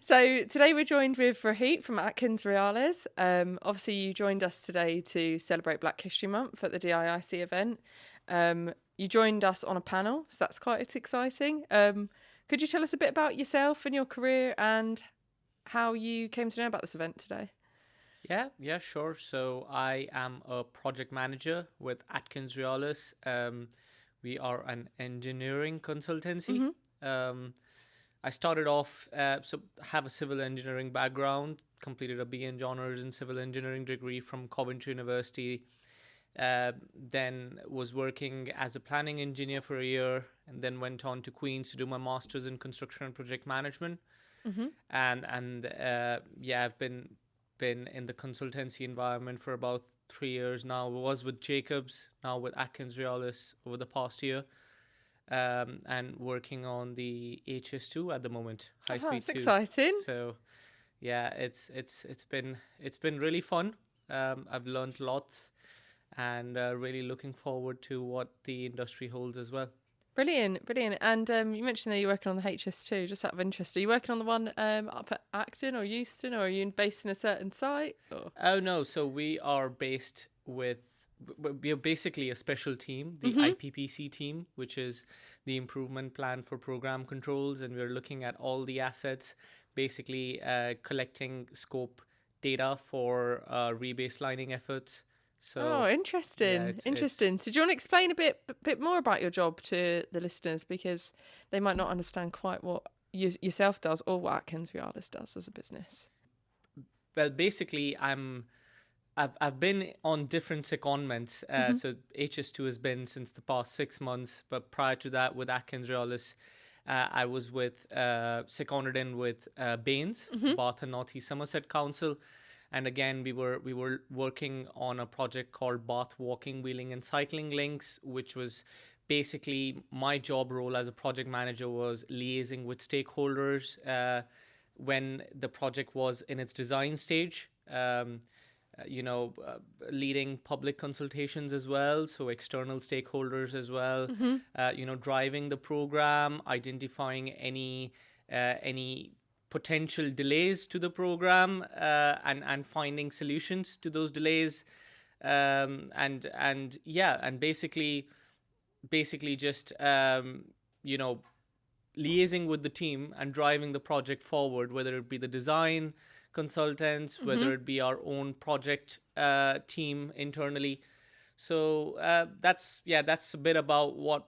So today we're joined with Rohit from Atkins Reales. Obviously, you joined us today to celebrate Black History Month at the DIIC event. You joined us on a panel, so that's quite exciting. Could you tell us a bit about yourself and your career and how you came to know about this event today? Yeah, sure. So I am a project manager with Atkins Reales. We are an engineering consultancy. Mm-hmm. Um, I started off, so have a civil engineering background, completed a BEng honors in civil engineering degree from Coventry University. Then was working as a planning engineer for a year, and then went on to Queen's to do my master's in construction and project management. Mm-hmm. And I've been in the consultancy environment for about 3 years now. I was with Jacobs, now with Atkins Reales over the past year, and working on the HS2 at the moment, high Oh, speed that's twos. exciting. So yeah, it's been really fun. I've learned lots, and really looking forward to what the industry holds as well. Brilliant, brilliant. And you mentioned that you're working on the HS2, just out of interest. Are you working on the one up at Acton or Euston, or are you based in a certain site? Or? Oh no, so we are basically a special team, the Mm-hmm. IPPC team, which is the improvement plan for program controls, and we're looking at all the assets, basically collecting scope data for rebaselining efforts. Oh, So yeah, interesting, it's interesting. So, do you want to explain a bit more about your job to the listeners, because they might not understand quite what yourself does or what Atkins Reales does as a business? well, basically I've been on different secondments. Mm-hmm. So HS2 has been since the past 6 months, but prior to that, with Atkins Reales, I was seconded in with Baines, Mm-hmm. Bath and North East Somerset Council, and again we were working on a project called Bath Walking, Wheeling, and Cycling Links, which was basically my job role as a project manager was liaising with stakeholders when the project was in its design stage. You know, leading public consultations as well, so external stakeholders as well. Mm-hmm. Driving the program, identifying any potential delays to the program, and finding solutions to those delays. And basically just liaising with the team and driving the project forward, whether it be the design consultants, Mm-hmm. whether it be our own project team internally. So that's a bit about what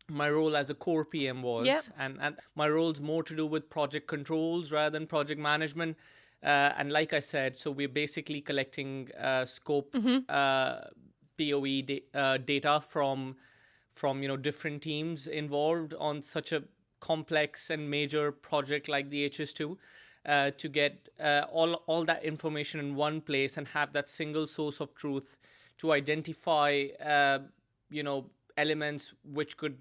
my role as a core PM Yep. was, and my role's more to do with project controls rather than project management. And like I said, so we're basically collecting scope Mm-hmm. data from different teams involved on such a complex and major project like the HS2, to get all that information in one place and have that single source of truth to identify elements which could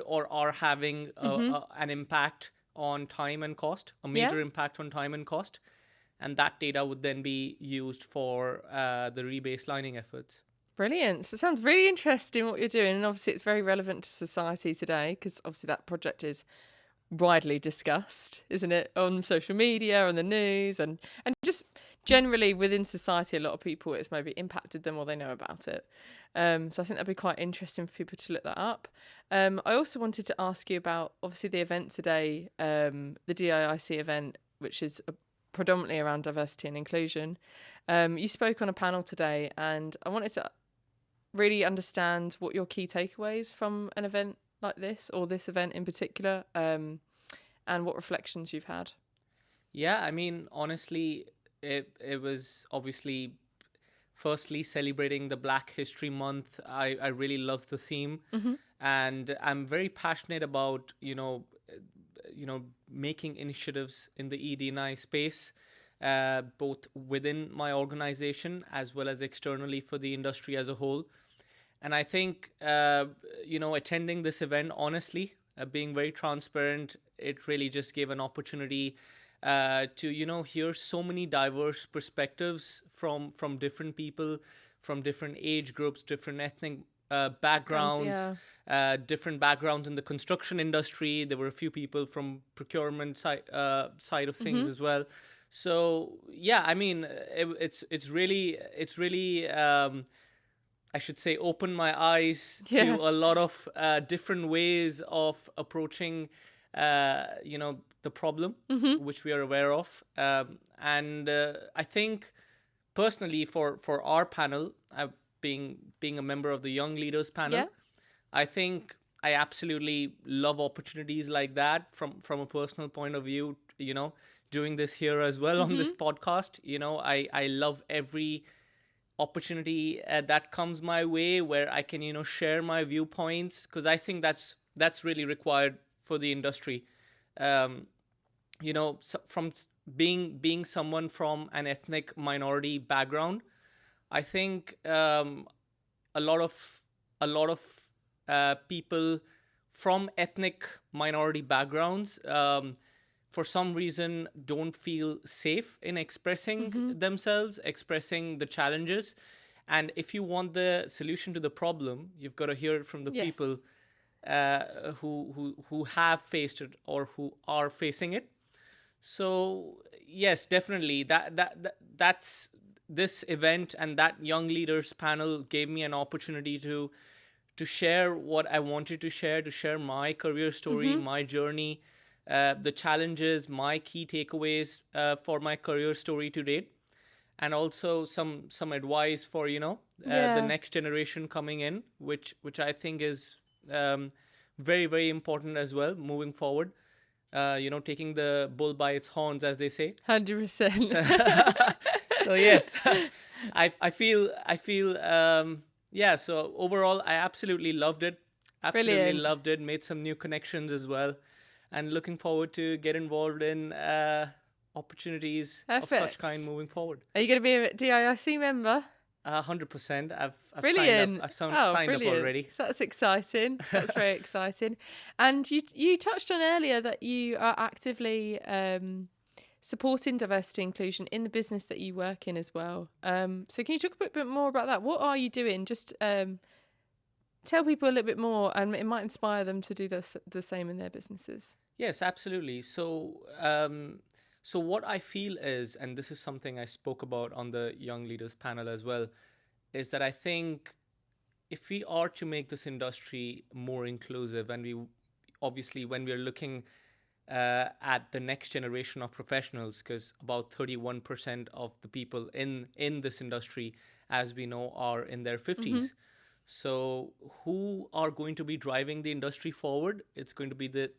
or are having Mm-hmm. an impact on time and cost, a Yeah. major impact on time and cost, and that data would then be used for the rebaselining efforts. Brilliant. So it sounds really interesting what you're doing, and obviously it's very relevant to society today, because obviously that project is widely discussed, isn't it, on social media, on the news, and just generally within society. A lot of people, it's maybe impacted them or they know about it. So I think that'd be quite interesting for people to look that up. I also wanted to ask you about obviously the event today, the DIIC event, which is predominantly around diversity and inclusion. You spoke on a panel today, and I wanted to really understand what your key takeaways from an event like this, or this event in particular, and what reflections you've had. Yeah, I mean, honestly, it was obviously firstly celebrating the Black History Month. I really love the theme, Mm-hmm. and I'm very passionate about making initiatives in the ED&I space, both within my organization as well as externally for the industry as a whole. And I think attending this event, honestly, being very transparent, it really just gave an opportunity to hear so many diverse perspectives from different people, from different age groups, different ethnic backgrounds, Yeah. different backgrounds in the construction industry. There were a few people from procurement side of things as well. So yeah, I mean, it's really I should say opened my eyes to Yeah. a lot of different ways of approaching the problem which we are aware of, and I think personally for our panel, being a member of the young leaders panel, Yeah. I think I absolutely love opportunities like that from a personal point of view. Doing this here as well on this podcast, I love every opportunity that comes my way where I can share my viewpoints, because I think that's really required for the industry. Um, from being someone from an ethnic minority background, I think a lot of people from ethnic minority backgrounds, for some reason, don't feel safe in expressing themselves, expressing the challenges. And if you want the solution to the problem, you've got to hear it from the Yes. people who have faced it or who are facing it. So yes, definitely that's this event, and that young leaders panel gave me an opportunity to share what I wanted to share my career story, my journey, the challenges, my key takeaways for my career story to date, and also some advice for the next generation coming in, which I think is very, very important as well moving forward. Taking the bull by its horns, as they say. 100%. So yes, I feel yeah. So overall, I absolutely loved it. Absolutely Brilliant. loved it. Made some new connections as well, and looking forward to get involved in opportunities of such Perfect. kind moving forward. Are you going to be a DIIC member? 100%. I've Brilliant. signed up. Signed up already. So that's exciting. That's very exciting. And you touched on earlier that you are actively supporting diversity inclusion in the business that you work in as well. So can you talk a bit more about that? What are you doing? Just tell people a little bit more, and it might inspire them to do the same in their businesses. Yes, absolutely. So what I feel is, and this is something I spoke about on the Young Leaders panel as well, is that I think if we are to make this industry more inclusive, and we obviously, when we're looking at the next generation of professionals, because about 31% of the people in this industry, as we know, are in their 50s. So who are going to be driving the industry forward? It's going to be the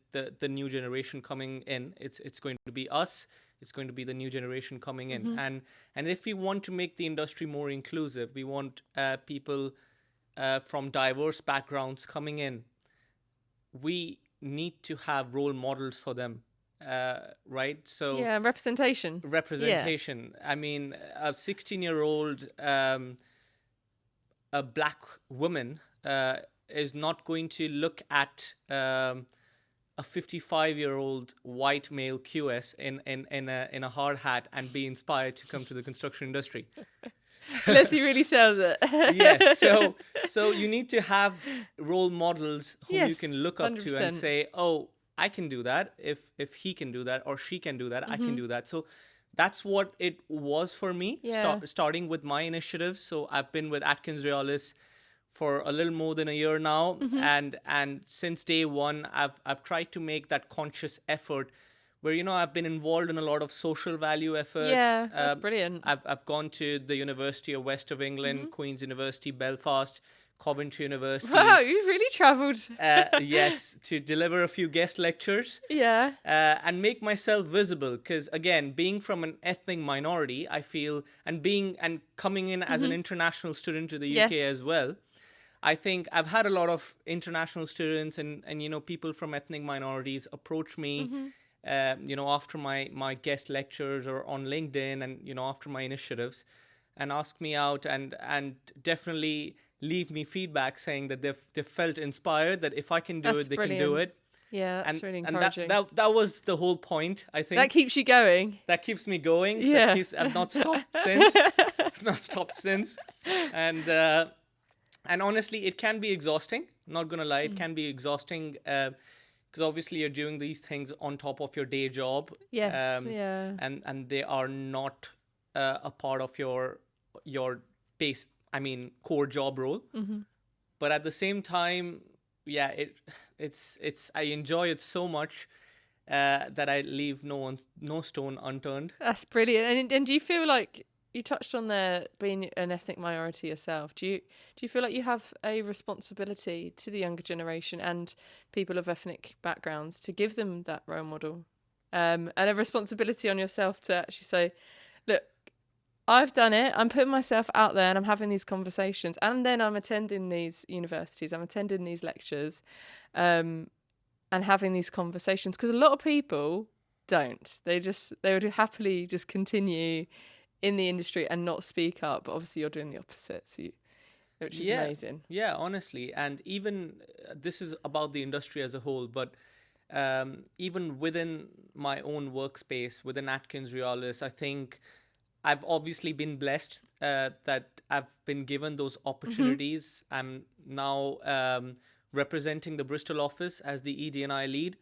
new generation coming in. It's going to be us. It's going to be the new generation coming in. And if we want to make the industry more inclusive, we want people from diverse backgrounds coming in. We need to have role models for them, right? So yeah, representation. Yeah. I mean, a 16-year-old a black woman is not going to look at a 55-year-old white male QS in a hard hat and be inspired to come to the construction industry. Unless he really sells it. Yes. So you need to have role models who you can look up 100%. to and say, oh, I can do that. If he can do that or she can do that, I can do that. So that's what it was for me, starting with my initiatives. So I've been with Atkins Realis for a little more than a year now, and since day one, I've tried to make that conscious effort, where I've been involved in a lot of social value efforts. Yeah, that's brilliant. I've gone to the University of West of England, Queen's University, Belfast, Coventry University. Wow, you've really travelled. Yes, to deliver a few guest lectures. Yeah. And make myself visible, because again, being from an ethnic minority, I feel, and coming in as an international student to the UK as well, I think I've had a lot of international students and people from ethnic minorities approach me, after my guest lectures or on LinkedIn, and after my initiatives, and ask me out, and definitely leave me feedback saying that they've felt inspired, that if I can do it, they can do it. Yeah, that's really encouraging. And that was the whole point, I think. That keeps you going. That keeps me going. Yeah. I've not stopped since. And And honestly, it can be exhausting. Not gonna lie, it can be exhausting because obviously you're doing these things on top of your day job, Yes, um, yeah. and they are not a part of your base. I mean, core job role. But at the same time, yeah, it's I enjoy it so much that I leave no stone unturned. That's brilliant. And do you feel like you touched on there being an ethnic minority yourself? Do you feel like you have a responsibility to the younger generation and people of ethnic backgrounds to give them that role model, and a responsibility on yourself to actually say, look, I've done it. I'm putting myself out there and I'm having these conversations, and then I'm attending these universities. I'm attending these lectures, and having these conversations, because a lot of people don't. They would happily just continue in the industry and not speak up. But obviously, you're doing the opposite, which is Yeah, amazing. yeah, honestly, and even this is about the industry as a whole, but even within my own workspace within Atkins Realis, I think I've obviously been blessed that I've been given those opportunities. I'm now representing the Bristol office as the ED&I lead,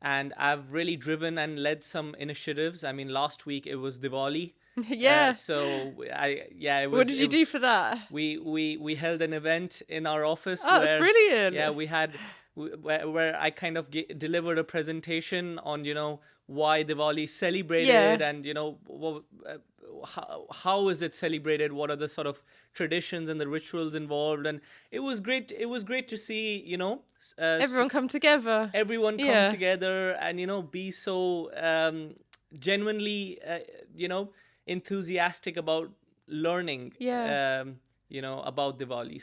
and I've really driven and led some initiatives. I mean, last week it was Diwali, Yeah. so I yeah What did it you do was for that? we held an event in our office Oh, that's where yeah brilliant. we had where I kind of delivered a presentation on why Diwali is celebrated, Yeah. and how is it celebrated, what are the sort of traditions and the rituals involved. And it was great to see Everyone come together. everyone come Yeah. together and be so genuinely enthusiastic about learning Yeah. about Diwali.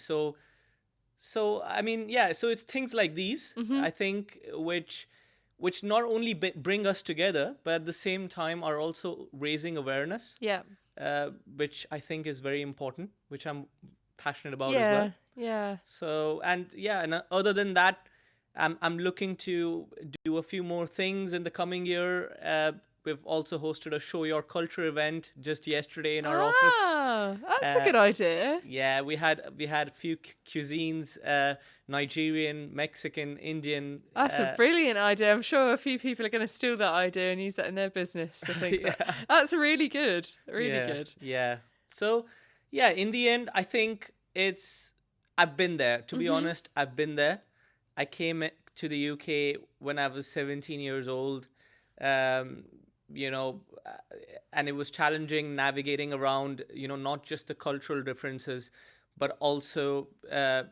So I mean, yeah, so it's things like these, I think, which not only bring us together, but at the same time are also raising awareness, Yeah. which I think is very important, which I'm passionate about as well. Yeah. Yeah. So, and yeah, and other than that, I'm looking to do a few more things in the coming year. We've also hosted a Show Your Culture event just yesterday in our office. Ah, that's a Uh, good idea. yeah, we had a few cuisines, Nigerian, Mexican, Indian. That's a brilliant idea. I'm sure a few people are going to steal that idea and use that in their business. I think Yeah, that's really good. Really yeah, good. yeah. So, yeah, in the end, I think I've been there. To be honest, I've been there. I came to the UK when I was 17 years old. Um, you know, uh, and it was challenging navigating around, not just the cultural differences, but also, the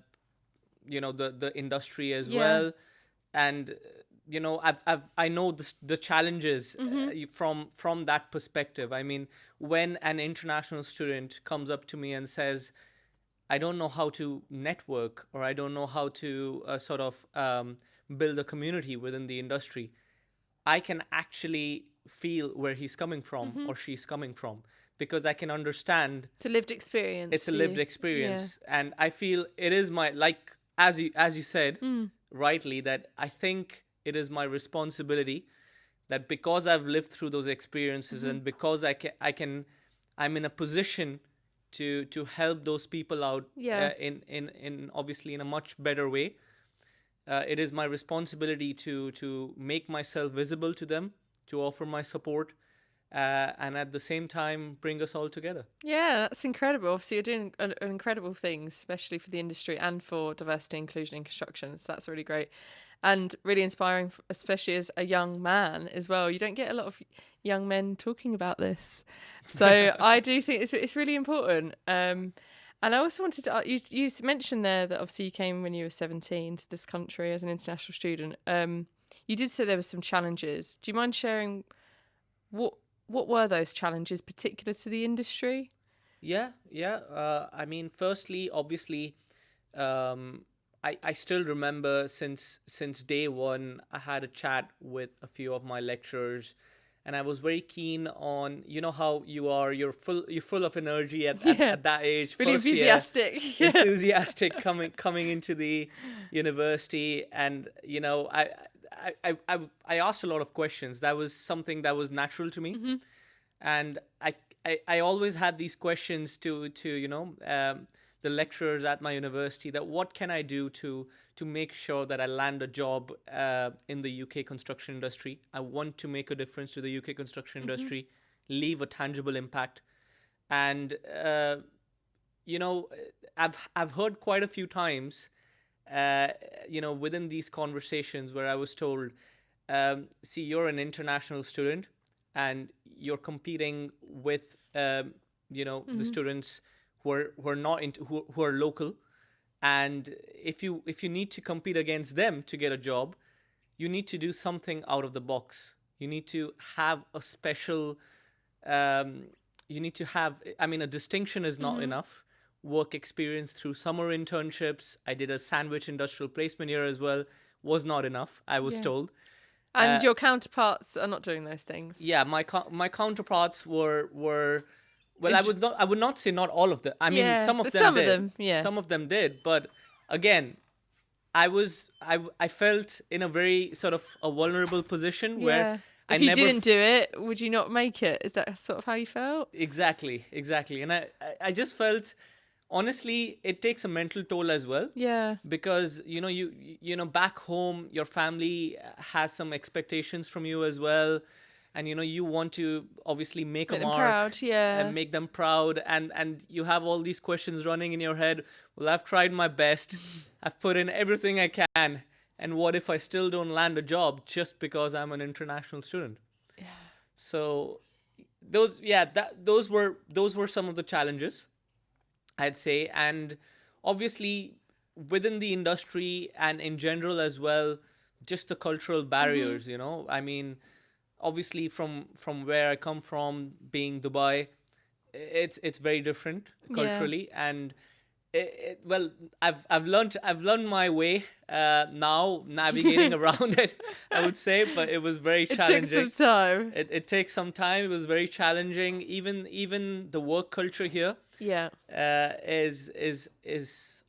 industry as Yeah. well. And I know the challenges from that perspective. I mean, when an international student comes up to me and says, I don't know how to network, or I don't know how to sort of build a community within the industry, I can actually feel where he's coming from or she's coming from, because I can understand It's a lived experience it's a for lived you. Yeah. experience. And I feel it is my, like, as you said rightly, that I think it is my responsibility, that because I've lived through those experiences, and because I'm in a position to help those people out Yeah. in obviously in a much better way. It is my responsibility to make myself visible to them, to offer my support, and at the same time bring us all together. Yeah, that's incredible. Obviously, you're doing incredible things, especially for the industry and for diversity, inclusion in construction. So that's really great and really inspiring, especially as a young man as well. You don't get a lot of young men talking about this. So I do think it's really important. And I also wanted to, you mentioned there that obviously you came when you were 17 to this country as an international student. You did say there were some challenges. Do you mind sharing what were those challenges particular to the industry? Yeah, yeah. I mean, firstly, obviously, I still remember since day one, I had a chat with a few of my lecturers, and I was very keen on, how you are. You're full of energy Yeah, at that age, really first year, enthusiastic. Yeah. enthusiastic coming into the university. And I asked a lot of questions. That was something that was natural to me, and I always had these questions to the lecturers at my university that what can I do to make sure that I land a job in the UK construction industry. I want to make a difference to the UK construction industry, leave a tangible impact. And you know, I've heard quite a few times, you know, within these conversations where I was told, see, you're an international student and you're competing with, you know, the students who are not who are local, and if you need to compete against them to get a job, you need to do something out of the box. You need to have a special. You need to have. I mean, a distinction is not enough. Work experience through summer internships. I did a sandwich industrial placement year as well. Was not enough, I was told. And your counterparts are not doing those things. Yeah, my counterparts were well, I would not say not all of them. I mean, some of them did. Some of them did, but again, I felt in a very sort of a vulnerable position where if you didn't do it, would you not make it? Is that sort of how you felt? Exactly. And I just felt, honestly, it takes a mental toll as well. Yeah. Because, you know, you know, back home, your family has some expectations from you as well. And, you know, you want to obviously make a mark. Proud, and make them proud. And you have all these questions running in your head. Well, I've tried my best. I've put in everything I can. And what if I still don't land a job just because I'm an international student? Yeah. So those were some of the challenges, I'd say. And obviously within the industry and in general as well, just the cultural barriers, you know. I mean, obviously from where I come from, being Dubai, it's very different culturally. And well, I've learned my way now, navigating around it, I would say, but it was very challenging. It took some time. It takes some time. It was very challenging. Even the work culture here, is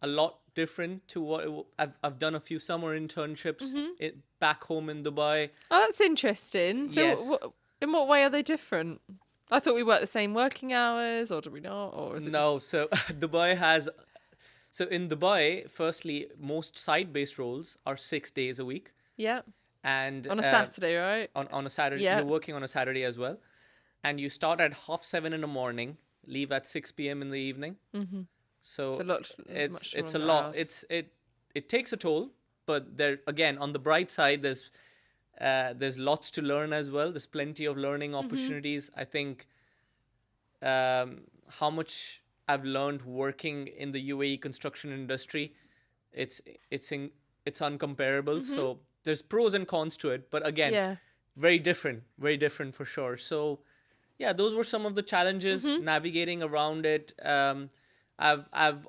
a lot different to what I've done a few summer internships back home in Dubai. Oh, that's interesting. So, yes. In what way are they different? I thought we worked the same working hours, or do we not? Or is it So Dubai has. So in Dubai, firstly, most site-based roles are 6 days a week. Yeah. And on a Saturday, right? On a Saturday, you're working on a Saturday as well, and you start at 7:30 in the morning, leave at 6 p.m. in the evening. Mm-hmm. So it's a lot. It takes a toll, but there again, on the bright side, there's lots to learn as well. There's plenty of learning opportunities. I think how much I've learned working in the UAE construction industry, it's uncomparable. So there's pros and cons to it, but again, very different for sure. So yeah, those were some of the challenges navigating around it. I've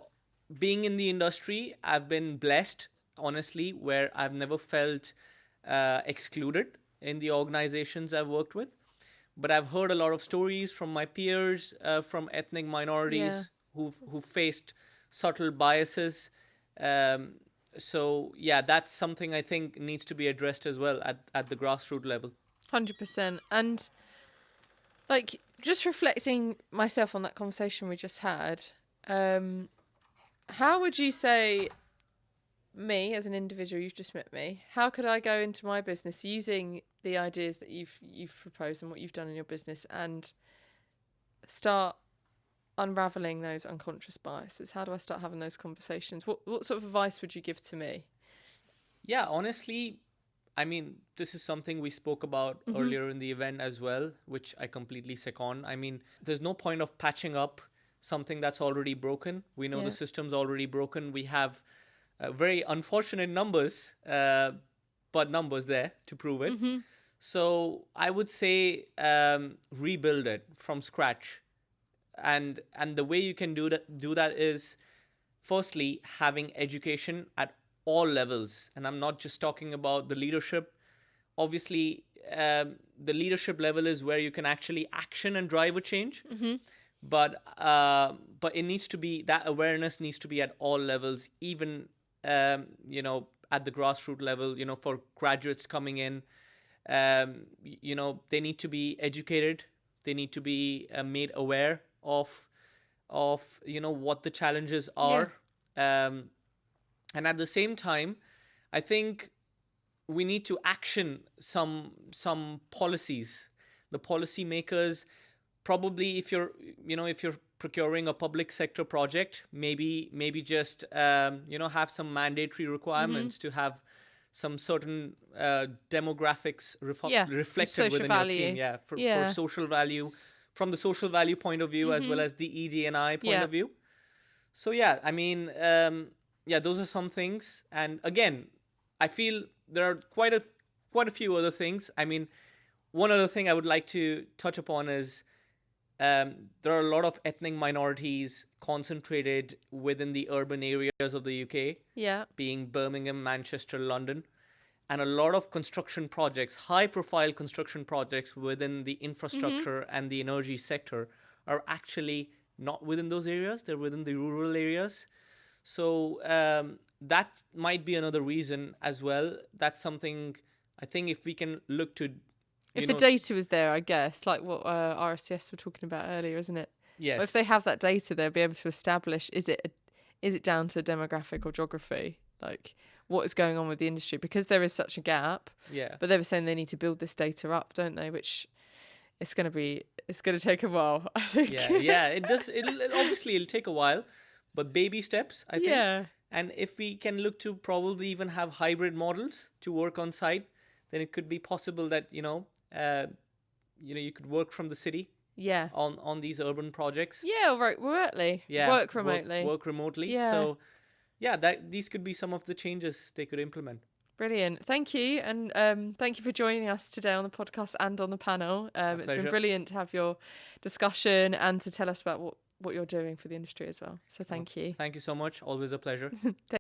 being in the industry, I've been blessed, honestly, where I've never felt excluded in the organizations I've worked with. But I've heard a lot of stories from my peers, from ethnic minorities who've faced subtle biases. So yeah, that's something I think needs to be addressed as well at the grassroots level. 100%. And like, just reflecting myself on that conversation we just had, how would you say, me as an individual, you've just met me, how could I go into my business using the ideas that you've proposed and what you've done in your business and start unraveling those unconscious biases? How do I start having those conversations? What sort of advice would you give to me? Yeah, honestly, I mean, this is something we spoke about earlier in the event as well, which I completely second. I mean, there's no point of patching up something that's already broken. We know the system's already broken. We have very unfortunate numbers, but numbers there to prove it. So I would say rebuild it from scratch. And the way you can do that is, firstly, having education at all levels. And I'm not just talking about the leadership. Obviously, the leadership level is where you can actually action and drive a change. But it needs to be, that awareness needs to be at all levels, even you know, at the grassroots level. You know, for graduates coming in, you know, they need to be educated. They need to be made aware of of, what the challenges Yeah. are. And at the same time, I think we need to action some policies. The policymakers, probably, if you're procuring a public sector project, maybe just have some mandatory requirements to have some certain demographics Yeah. reflected Social within your team. value. Yeah, for Yeah. social value, from the social value point of view, as well as the ED&I point Yeah. of view. So yeah, I mean, those are some things. And again, I feel there are quite a few other things. I mean, one other thing I would like to touch upon is there are a lot of ethnic minorities concentrated within the urban areas of the UK, Yeah. being Birmingham, Manchester, London, and a lot of construction projects, high-profile construction projects within the infrastructure and the energy sector are actually not within those areas. They're within the rural areas. So that might be another reason as well. That's something I think if we can look to, If the data was there, I guess, like what RSCS were talking about earlier, isn't it? yes, Well, if they have that data, they'll be able to establish is it down to demographic or geography, like what is going on with the industry, because there is such a gap. yeah, But they were saying they need to build this data up, don't they? Which it's going to take a while, I think. yeah. It does. It'll take a while, but baby steps, I think. Yeah. And if we can look to probably even have hybrid models to work on site, then it could be possible that you could work from the city. Yeah. On these urban projects. Yeah, remotely. Yeah, Work remotely. Work remotely. Yeah. So, yeah, these could be some of the changes they could implement. Brilliant. Thank you. And thank you for joining us today on the podcast and on the panel. It's pleasure. been brilliant to have your discussion and to tell us about what you're doing for the industry as well. So thank you. Thank you so much. Always a pleasure.